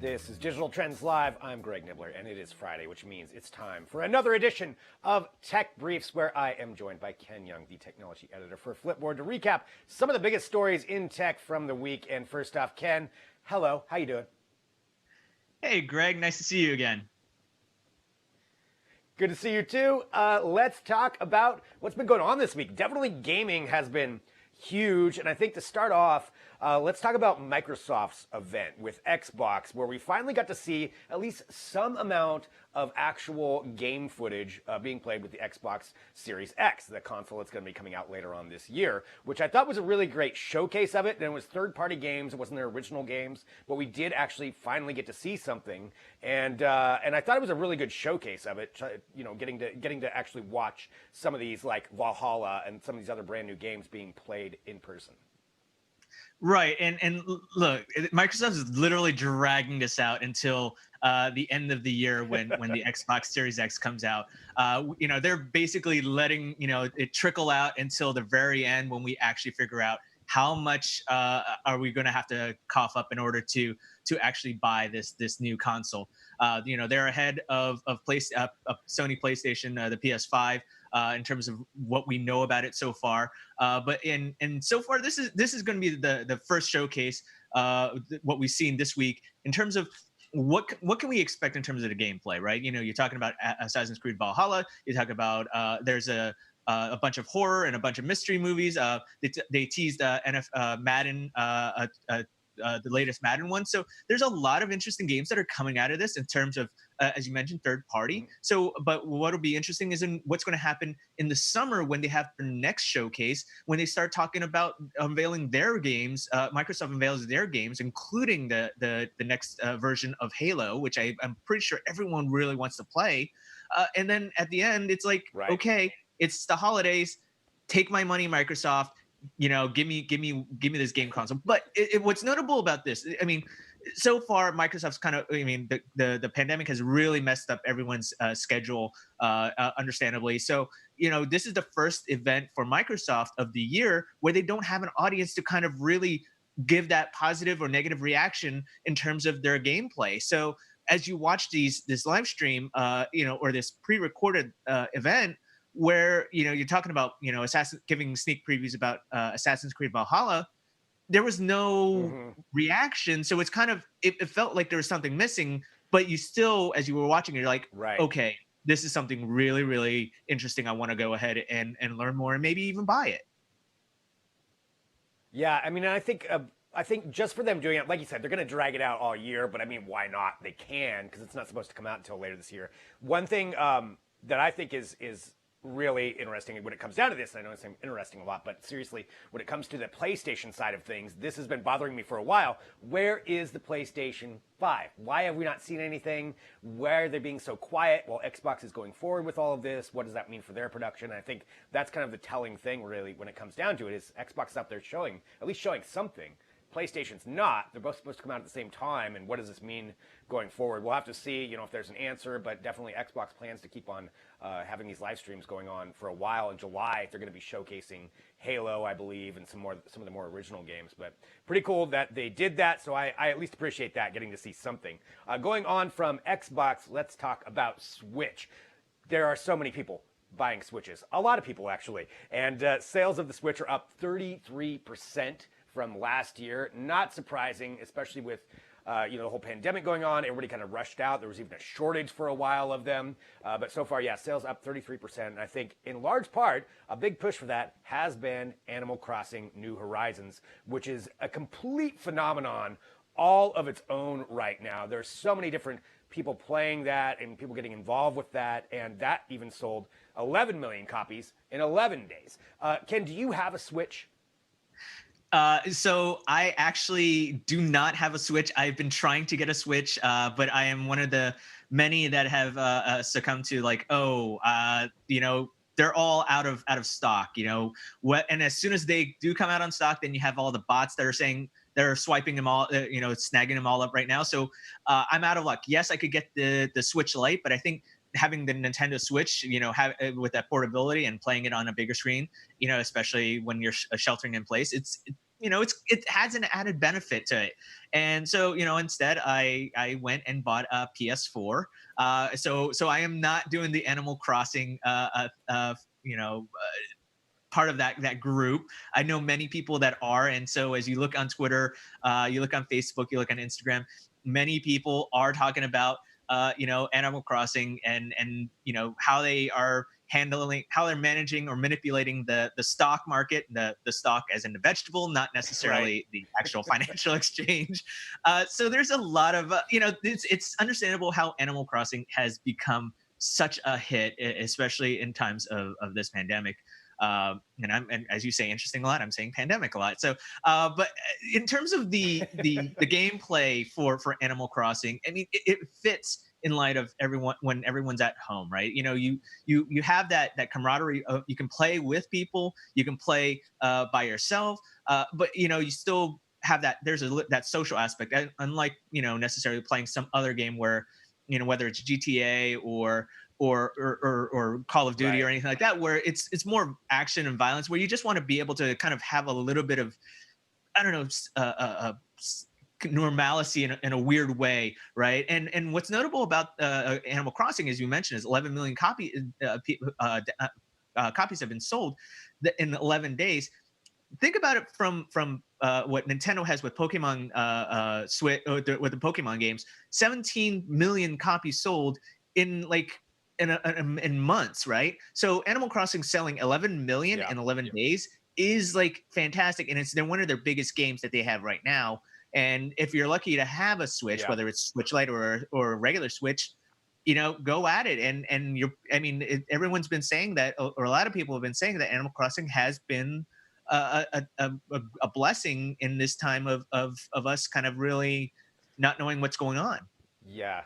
[SPEAKER 1] This is Digital Trends Live. I'm Greg Nibbler, and it is Friday, which means it's time for another edition of Tech Briefs, where I am joined by Ken Young, the technology editor for Flipboard, to recap some of the biggest stories in tech from the week. And first off, Ken, hello. How you doing?
[SPEAKER 7] Hey, Greg. Nice to see you again.
[SPEAKER 1] Good to see you, too. Let's talk about what's been going on this week. Definitely gaming has been huge, and I think to start off, let's talk about Microsoft's event with Xbox, where we finally got to see at least some amount of actual game footage being played with the Xbox Series X, the console that's going to be coming out later on this year, which I thought was a really great showcase of it. And it was third-party games; it wasn't their original games, but we did actually finally get to see something, and I thought it was a really good showcase of it. You know, getting to actually watch some of these, like Valhalla and some of these other brand new games being played in person.
[SPEAKER 7] Right, and look, Microsoft is literally dragging this out until the end of the year when the Xbox Series X comes out. You know, they're basically letting it trickle out until the very end when we actually figure out how much are we going to have to cough up in order to actually buy this new console. You know, they're ahead of Sony PlayStation, the PS5. In terms of what we know about it so far, but so far this is going to be the first showcase. What we've seen this week in terms of what can we expect in terms of the gameplay, right? You know, you're talking about Assassin's Creed Valhalla. You're talking about there's a bunch of horror and a bunch of mystery movies. They teased Madden. The latest Madden one. So there's a lot of interesting games that are coming out of this in terms of, as you mentioned, third party. So, but what will be interesting is in what's going to happen in the summer when they have their next showcase, when they start talking about unveiling their games. Microsoft unveils their games, including the next version of Halo, which I'm pretty sure everyone really wants to play. And then at the end, it's like,
[SPEAKER 1] right.
[SPEAKER 7] Okay, it's the holidays. Take my money, Microsoft. You know, give me this game console. But what's notable about this, I mean, so far Microsoft's kind of, I mean, the pandemic has really messed up everyone's schedule, understandably. So, you know, this is the first event for Microsoft of the year where they don't have an audience to kind of really give that positive or negative reaction in terms of their gameplay. So as you watch this live stream, or this pre-recorded event, where you're talking about giving sneak previews about Assassin's Creed Valhalla, there was no reaction, so it's kind of it felt like there was something missing. But you still, as you were watching, you're like,
[SPEAKER 1] right.
[SPEAKER 7] Okay, this is something really, really interesting. I want to go ahead and learn more and maybe even buy it.
[SPEAKER 1] Yeah, I mean, I think just for them doing it, like you said, they're going to drag it out all year. But I mean, why not? They can, because it's not supposed to come out until later this year. One thing that I think is really interesting when it comes down to this, and I know it's interesting a lot, but seriously, when it comes to the PlayStation side of things, this has been bothering me for a while. Where is the PlayStation 5? Why have we not seen anything? Why are they being so quiet while Xbox is going forward with all of this? What does that mean for their production? I think that's kind of the telling thing, really, when it comes down to it, is Xbox out there showing something. PlayStation's not. They're both supposed to come out at the same time, and what does this mean going forward? We'll have to see, if there's an answer, but definitely Xbox plans to keep on having these live streams going on for a while. In July, they're going to be showcasing Halo, I believe, and some of the more original games. But pretty cool that they did that, so I at least appreciate that, getting to see something. Going on from Xbox, let's talk about Switch. There are so many people buying Switches. A lot of people, actually. And sales of the Switch are up 33% from last year. Not surprising, especially with the whole pandemic going on. Everybody kind of rushed out. There was even a shortage for a while of them. But so far, yeah, sales up 33%. And I think in large part, a big push for that has been Animal Crossing New Horizons, which is a complete phenomenon all of its own right now. There's so many different people playing that and people getting involved with that. And that even sold 11 million copies in 11 days. Ken, do you have a Switch?
[SPEAKER 7] So I actually do not have a Switch. I've been trying to get a Switch, but I am one of the many that have succumbed to they're all out of stock. And as soon as they do come out on stock, then you have all the bots that are saying they're swiping them all, snagging them all up right now. So I'm out of luck. Yes, I could get the Switch Lite, but I think having the Nintendo Switch, with that portability and playing it on a bigger screen, especially when you're sheltering in place, it has an added benefit to it. And so, instead I went and bought a PS4. So I am not doing the Animal Crossing, part of that group. I know many people that are, and so as you look on Twitter, you look on Facebook, you look on Instagram, many people are talking about Animal Crossing and how they are handling, how they're managing or manipulating the stock market, the stock as in the vegetable, not necessarily
[SPEAKER 1] Right.
[SPEAKER 7] the actual financial exchange. So there's a lot of it's understandable how Animal Crossing has become such a hit, especially in times of this pandemic. And as you say, interesting a lot. I'm saying pandemic a lot. So, but in terms of the gameplay for Animal Crossing, I mean, it fits in light of everyone when everyone's at home, right? You have that camaraderie. You can play with people, you can play by yourself, but you still have that social aspect, unlike necessarily playing some other game where whether it's GTA or Call of Duty or
[SPEAKER 1] Right.
[SPEAKER 7] anything like that, where it's more action and violence, where you just want to be able to kind of have a little bit of, I don't know, normalcy in a weird way, right? And what's notable about Animal Crossing, as you mentioned, is 11 million copies have been sold in 11 days. Think about it from what Nintendo has with Pokemon Switch, with the Pokemon games. 17 million copies sold in in months, right? So Animal Crossing selling 11 million
[SPEAKER 1] Yeah.
[SPEAKER 7] in 11 days is like fantastic, and they're one of their biggest games that they have right now. And if you're lucky to have a Switch,
[SPEAKER 1] Yeah.
[SPEAKER 7] whether it's Switch Lite or a regular Switch, go at it. And everyone's been saying that, or a lot of people have been saying that Animal Crossing has been a blessing in this time of us kind of really not knowing what's going on.
[SPEAKER 1] Yeah.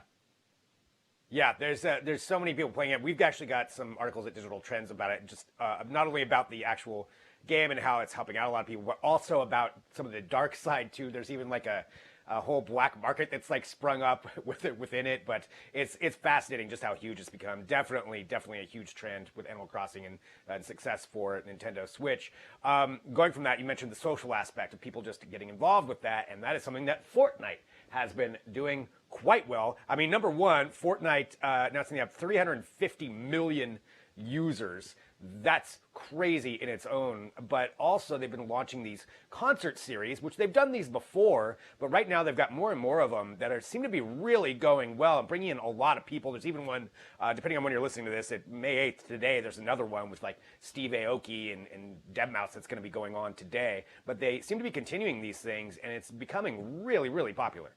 [SPEAKER 1] Yeah, there's so many people playing it. We've actually got some articles at Digital Trends about it, just not only about the actual game and how it's helping out a lot of people, but also about some of the dark side too. There's even like a whole black market that's like sprung up within it. But it's fascinating just how huge it's become. Definitely a huge trend with Animal Crossing and success for Nintendo Switch. Going from that, you mentioned the social aspect of people just getting involved with that, and that is something that Fortnite has been doing quite well. I mean, number one, Fortnite announcing they have 350 million users. That's crazy in its own. But also, they've been launching these concert series, which they've done these before, but right now they've got more and more of them that seem to be really going well and bringing in a lot of people. There's even one, depending on when you're listening to this, at May 8th today, there's another one with like Steve Aoki and Deadmau5 that's going to be going on today. But they seem to be continuing these things, and it's becoming really, really popular.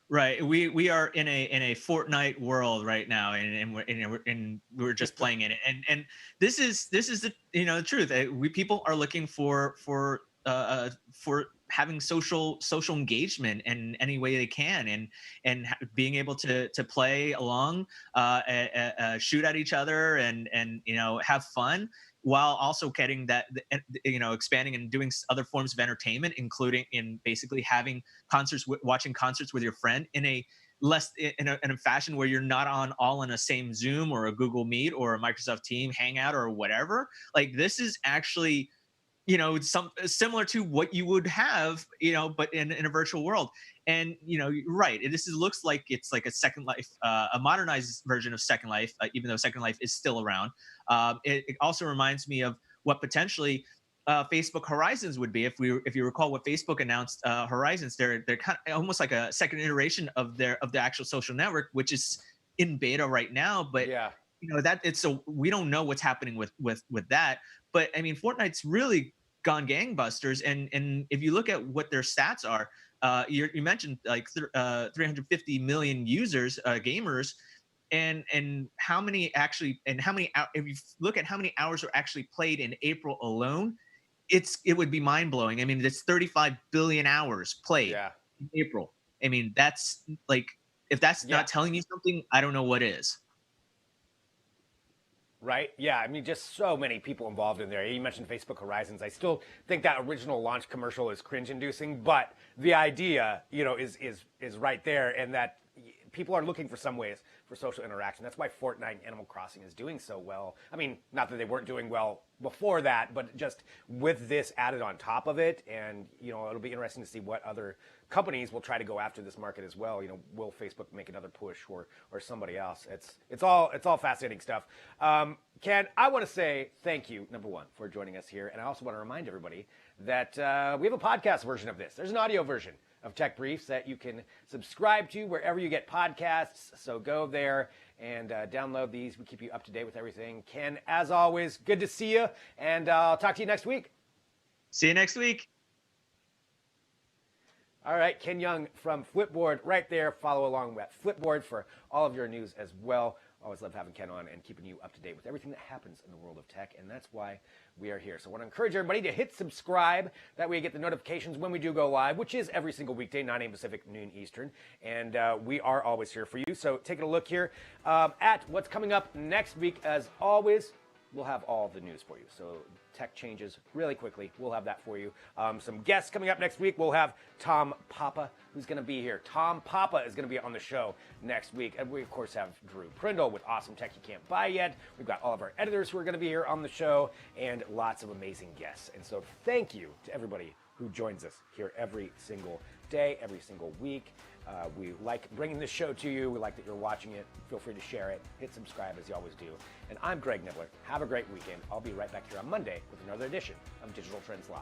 [SPEAKER 7] Right. We are in a Fortnite world right now, and we're just playing in it. And this is the the truth. People are looking for having social engagement in any way they can, and being able to play along, shoot at each other, and have fun, while also getting that expanding and doing other forms of entertainment, including in basically having watching concerts with your friend in a fashion where you're not all in a same Zoom or a Google Meet or a Microsoft Team Hangout or whatever. Like, this is actually it's some similar to what you would have, but in a virtual world. And you're right, looks like it's like a Second Life, a modernized version of Second Life, even though Second Life is still around. It also reminds me of what potentially Facebook Horizons would be. If you recall what Facebook announced, Horizons, they're kind of almost like a second iteration of the actual social network, which is in beta right now. But
[SPEAKER 1] Yeah.
[SPEAKER 7] that it's so we don't know what's happening with that. But I mean, Fortnite's really gone gangbusters, and if you look at what their stats are, you mentioned like 350 million users, gamers, and how many actually, if you look at how many hours are actually played in April alone, it would be mind blowing. I mean, it's 35 billion hours played in April. I mean, that's like, if that's not telling you something, I don't know what is.
[SPEAKER 1] Right? Yeah, I mean, just so many people involved in there. You mentioned Facebook Horizons. I still think that original launch commercial is cringe-inducing, but the idea, is right there, and that people are looking for some ways for social interaction. That's why Fortnite and Animal Crossing is doing so well. I mean, not that they weren't doing well before that, but just with this added on top of it, and it'll be interesting to see what other companies will try to go after this market as well. Will Facebook make another push, or somebody else? It's all fascinating stuff. Ken, I want to say thank you, number one, for joining us here, and I also want to remind everybody that we have a podcast version of this. There's an audio version of Tech Briefs that you can subscribe to wherever you get podcasts. So go there and download these. We keep you up to date with everything. Ken, as always, good to see you, and I'll talk to you next week.
[SPEAKER 7] See you next week.
[SPEAKER 1] All right, Ken Young from Flipboard right there. Follow along with Flipboard for all of your news as well. Always love having Ken on and keeping you up to date with everything that happens in the world of tech, and that's why we are here. So I want to encourage everybody to hit subscribe. That way you get the notifications when we do go live, which is every single weekday, 9 a.m. Pacific, noon Eastern. And we are always here for you. So taking a look here at what's coming up next week. As always, we'll have all the news for you. So tech changes really quickly. We'll have that for you. Some guests coming up next week. We'll have Tom Papa, who's going to be here. Tom Papa is going to be on the show next week. And we, of course, have Drew Prindle with Awesome Tech You Can't Buy Yet. We've got all of our editors who are going to be here on the show, and lots of amazing guests. And so thank you to everybody who joins us here every single day, every single week. We like bringing this show to you. We like that you're watching it. Feel free to share it. Hit subscribe, as you always do. And I'm Greg Nibbler. Have a great weekend. I'll be right back here on Monday with another edition of Digital Trends Live.